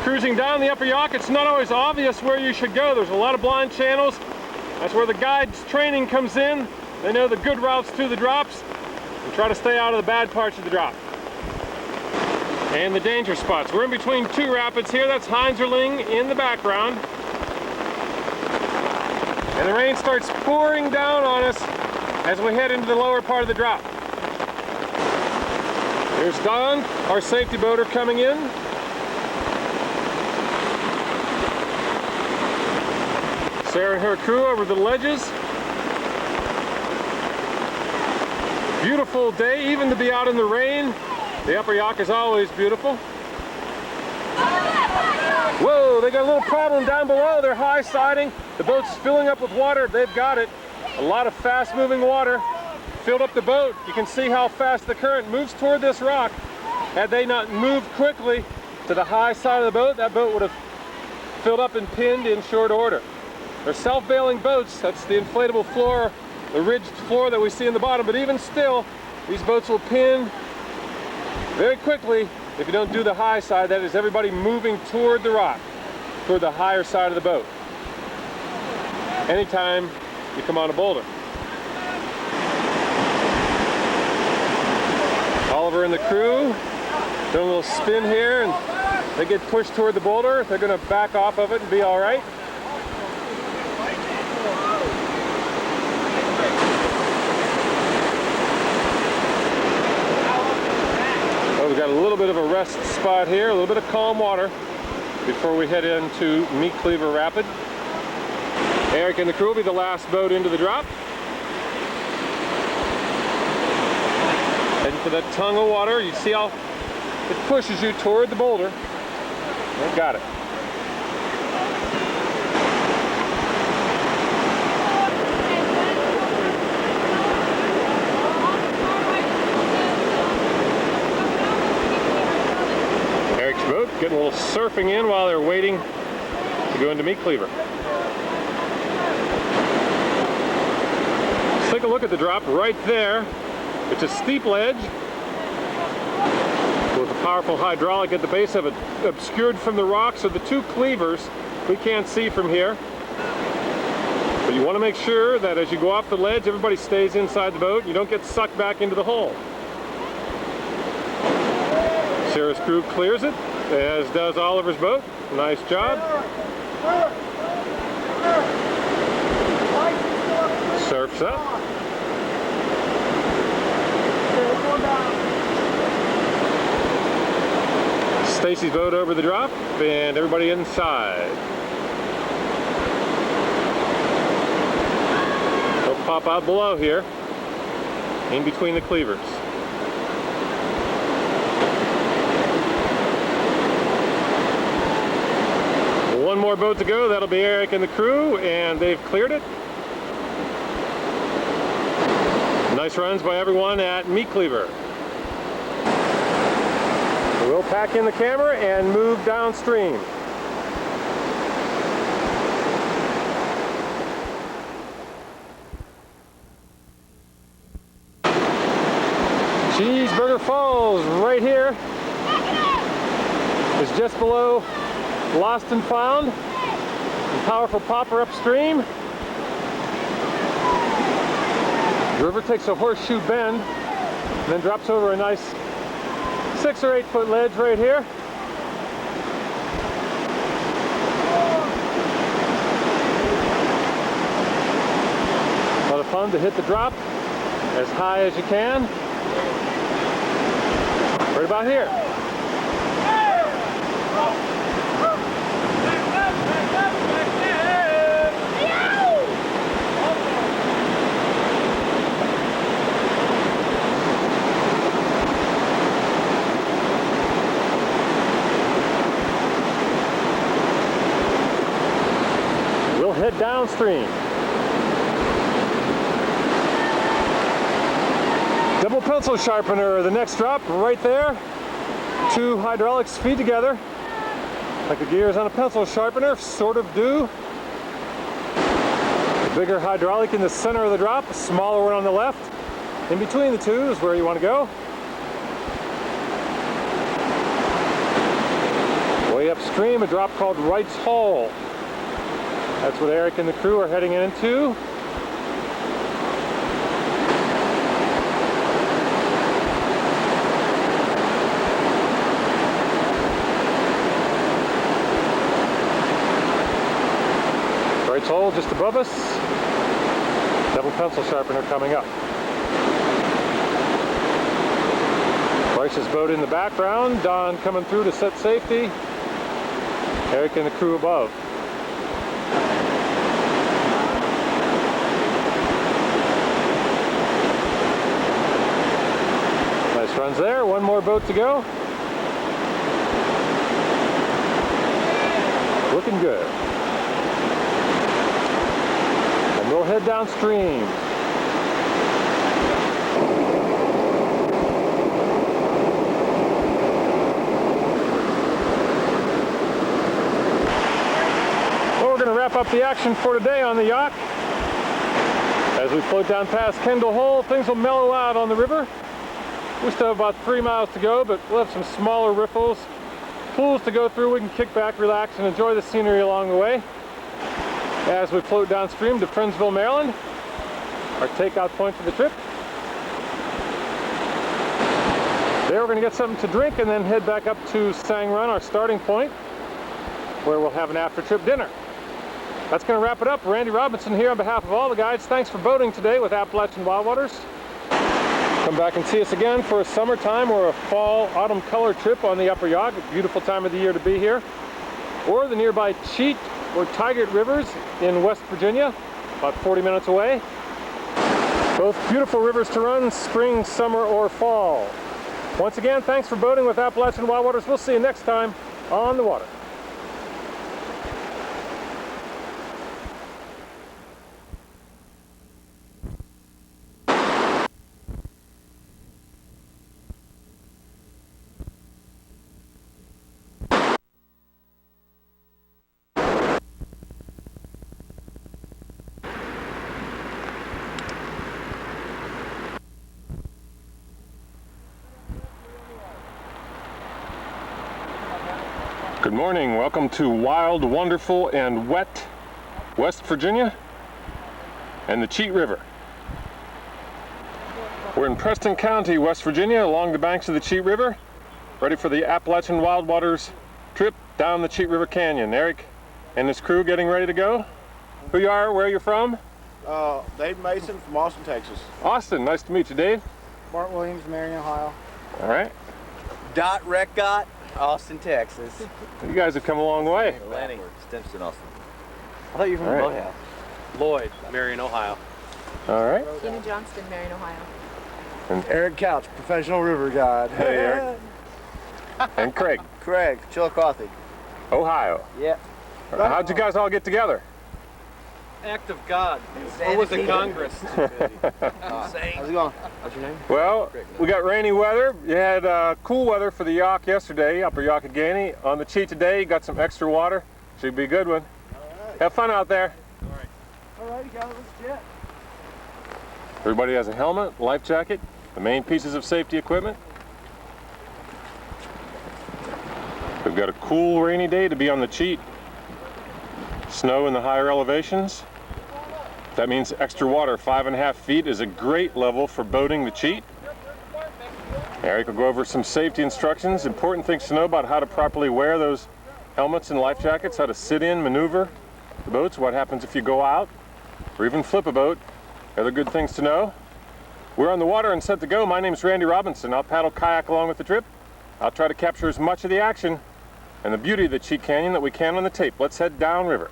Cruising down the upper Yough, it's not always obvious where you should go. There's a lot of blind channels. That's where the guide's training comes in. They know the good routes through the drops and try to stay out of the bad parts of the drop. And the danger spots. We're in between two rapids here. That's Heinzerling in the background. And the rain starts pouring down on us as we head into the lower part of the drop. There's Don, our safety boater, coming in. Sarah and her crew over the ledges. Beautiful day, even to be out in the rain. The upper Yough is always beautiful. Whoa, they got a little problem down below. They're high siding. The boat's filling up with water. They've got it. A lot of fast moving water filled up the boat. You can see how fast the current moves toward this rock. Had they not moved quickly to the high side of the boat, that boat would have filled up and pinned in short order. They're self-bailing boats. That's the inflatable floor, the ridged floor that we see in the bottom. But even still, these boats will pin very quickly if you don't do the high side. That is everybody moving toward the rock, toward the higher side of the boat. Anytime you come on a boulder. Oliver and the crew doing a little spin here, and they get pushed toward the boulder. They're going to back off of it and be all right. We've got a little bit of a rest spot here, a little bit of calm water before we head into Meat Cleaver Rapid. Eric and the crew will be the last boat into the drop. Heading for that tongue of water. You see how it pushes you toward the boulder. They've got it. Boat getting a little surfing in while they're waiting to go into Meat Cleaver. Let's take a look at the drop right there. It's a steep ledge with a powerful hydraulic at the base of it, obscured from the rocks are the two cleavers we can't see from here. But you want to make sure that as you go off the ledge, everybody stays inside the boat. You don't get sucked back into the hole. Sarah's crew clears it, as does Oliver's boat. Nice job. Surf's up. Stacy's boat over the drop, and everybody inside. They'll pop out below here, in between the cleavers. One more boat to go. That'll be Eric and the crew, and they've cleared it. Nice runs by everyone at Meat Cleaver. We'll pack in the camera and move downstream. Cheeseburger Falls right here is just below Lost and Found. A powerful popper upstream. The river takes a horseshoe bend and then drops over a nice 6 or 8 foot ledge right here. A lot of fun to hit the drop as high as you can. Right about here. Head downstream. Double pencil sharpener, the next drop right there. 2 hydraulics feed together like the gears on a pencil sharpener sort of do. The bigger hydraulic in the center of the drop, the smaller one on the left. In between the two is where you want to go. Way upstream, a drop called Wright's Hole. That's what Eric and the crew are heading into. Wright's Hole just above us. Double pencil sharpener coming up. Bryce's boat in the background. Don coming through to set safety. Eric and the crew above. Nice runs there. One more boat to go. Looking good. And we'll head downstream. Wrap up the action for today on the Yough. As we float down past Kendall Hole, things will mellow out on the river. We still have about 3 miles to go, but we'll have some smaller riffles, pools to go through. We can kick back, relax, and enjoy the scenery along the way. As we float downstream to Friendsville, Maryland, our takeout point for the trip. There we're going to get something to drink and then head back up to Sang Run, our starting point, where we'll have an after-trip dinner. That's going to wrap it up. Randy Robinson here on behalf of all the guides. Thanks for boating today with Appalachian Wildwaters. Come back and see us again for a summertime or a fall-autumn color trip on the Upper Yough. Beautiful time of the year to be here. Or the nearby Cheat or Tigert Rivers in West Virginia, about 40 minutes away. Both beautiful rivers to run, spring, summer, or fall. Once again, thanks for boating with Appalachian Wildwaters. We'll see you next time on the water. Good morning, welcome to wild, wonderful, and wet West Virginia and the Cheat River. We're in Preston County, West Virginia, along the banks of the Cheat River, ready for the Appalachian Wildwaters trip down the Cheat River Canyon. Eric and his crew getting ready to go. Who you are, where you're from? Dave Mason from Austin, Texas. Austin, nice to meet you, Dave. Bart Williams, Marion, Ohio. All right. Dot Recott, Austin, Texas. You guys have come a long way. Lenny, Stimson, Austin. I thought you were from All right. Boathouse. Lloyd, Marion, Ohio. All right. Tina Johnston, Marion, Ohio. Eric Couch, professional river guide. Hey, Eric. And Craig, Craig, Chillicothe. Ohio. Yep. How'd you guys all get together? Act of God. Or was it Congress? How's it going? What's your name? Well, we got rainy weather. You had cool weather for the Yough yesterday, upper Youghiogheny. On the Cheat today, you got some extra water. Should be a good one. Alright. Have fun out there. Alright, guys, let's jet. Everybody has a helmet, life jacket, the main pieces of safety equipment. We've got a cool rainy day to be on the Cheat. Snow in the higher elevations. That means extra water, 5.5 feet, is a great level for boating the Cheat. Eric will go over some safety instructions, important things to know about how to properly wear those helmets and life jackets, how to sit in, maneuver the boats, what happens if you go out, or even flip a boat. Other good things to know. We're on the water and set to go. My name's Randy Robinson. I'll paddle kayak along with the trip. I'll try to capture as much of the action and the beauty of the Cheat Canyon that we can on the tape. Let's head downriver.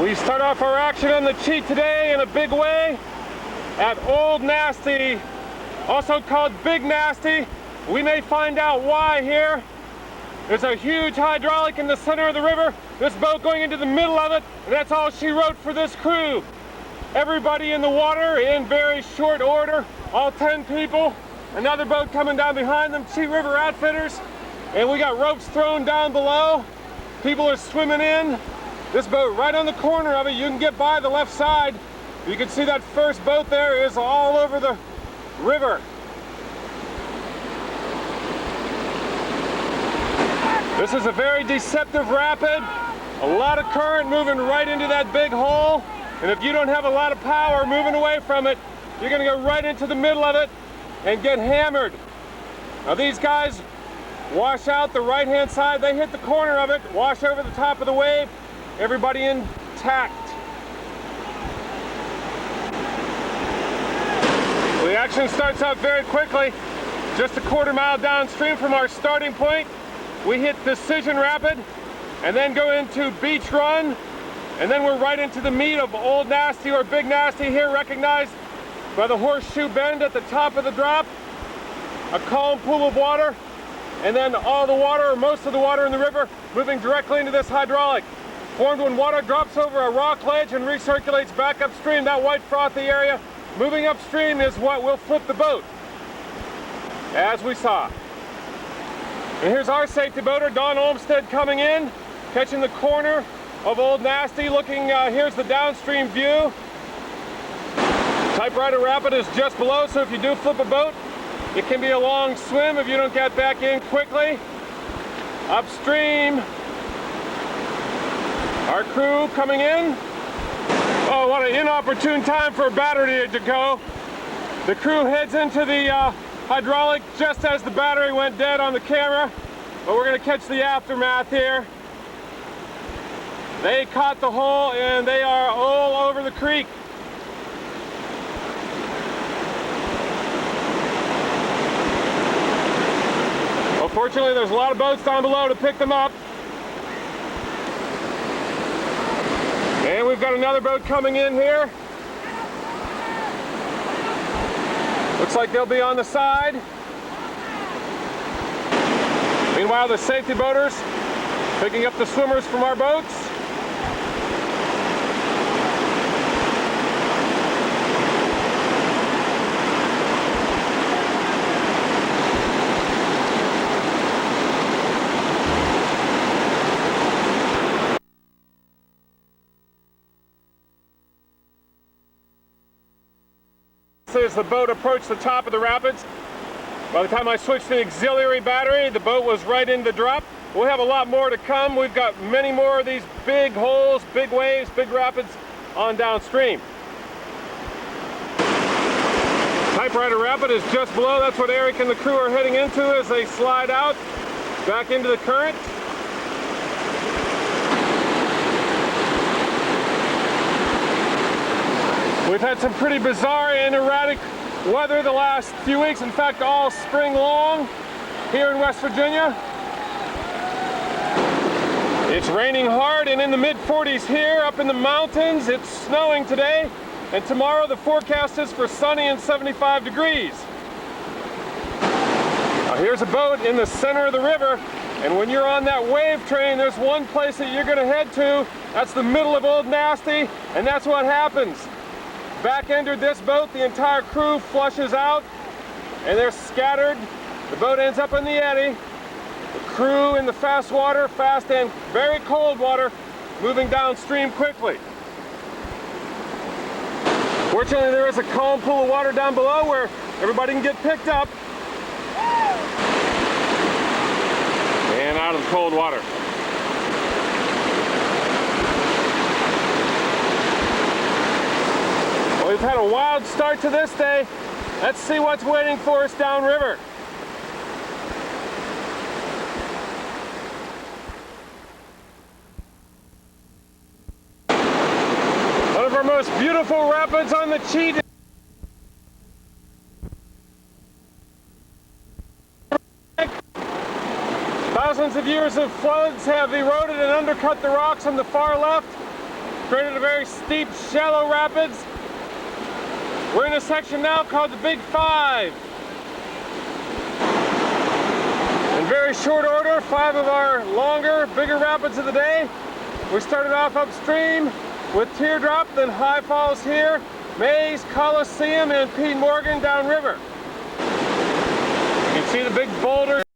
We start off our action on the Cheat today in a big way at Old Nasty, also called Big Nasty. We may find out why here. There's a huge hydraulic in the center of the river. This boat going into the middle of it, and that's all she wrote for this crew. Everybody in the water in very short order, all 10 people. Another boat coming down behind them, Cheat River Outfitters. And we got ropes thrown down below. people are swimming in. This boat, right on the corner of it, you can get by the left side. You can see that first boat there is all over the river. This is a very deceptive rapid. A lot of current moving right into that big hole. And if you don't have a lot of power moving away from it, you're gonna go right into the middle of it and get hammered. Now these guys wash out the right-hand side. They hit the corner of it, wash over the top of the wave. Everybody intact. Well, the action starts out very quickly. Just a quarter-mile downstream from our starting point, we hit Decision Rapid and then go into Beach Run, and then we're right into the meat of Old Nasty, or Big Nasty, here recognized by the horseshoe bend at the top of the drop. A calm pool of water, and then all the water, or most of the water in the river, moving directly into this hydraulic. Formed when water drops over a rock ledge and recirculates back upstream. That white frothy area moving upstream is what will flip the boat, as we saw. And here's our safety boater, Don Olmsted, coming in, catching the corner of Old Nasty, looking, here's the downstream view. Typewriter Rapid is just below, so if you do flip a boat, it can be a long swim if you don't get back in quickly. Upstream, our crew coming in. Oh, what an inopportune time for a battery to go. The crew heads into the hydraulic just as the battery went dead on the camera, but we're going to catch the aftermath here. They caught the hole and they are all over the creek. Well, fortunately, there's a lot of boats down below to pick them up. And we've got another boat coming in here. Looks like they'll be on the side. Meanwhile, the safety boaters picking up the swimmers from our boats. As the boat approached the top of the rapids, by the time I switched to the auxiliary battery, the boat was right in the drop. We'll have a lot more to come. We've got many more of these big holes, big waves, big rapids on downstream. Typewriter Rapid is just below. That's what Eric and the crew are heading into as they slide out back into the current. We've had some pretty bizarre and erratic weather the last few weeks, in fact all spring long here in West Virginia. It's raining hard and in the mid-40s here. Up in the mountains it's snowing today, and tomorrow the forecast is for sunny and 75 degrees. Now here's a boat in the center of the river, and when you're on that wave train, there's one place that you're going to head to. That's the middle of Old Nasty, and that's what happens. Back-entered this boat, the entire crew flushes out and they're scattered. The boat ends up in the eddy. The crew in the fast water, fast and very cold water, moving downstream quickly. Fortunately, there is a calm pool of water down below where everybody can get picked up and out of the cold water. Well, we've had a wild start to this day. Let's see what's waiting for us downriver. One of our most beautiful rapids on the Cheat. Thousands of years of floods have eroded and undercut the rocks on the far left, created a very steep, shallow rapids. We're in a section now called the Big Five. In very short order, 5 of our longer, bigger rapids of the day. We started off upstream with Teardrop, then High Falls here, Mays, Coliseum, and Pete Morgan downriver. You can see the big boulders.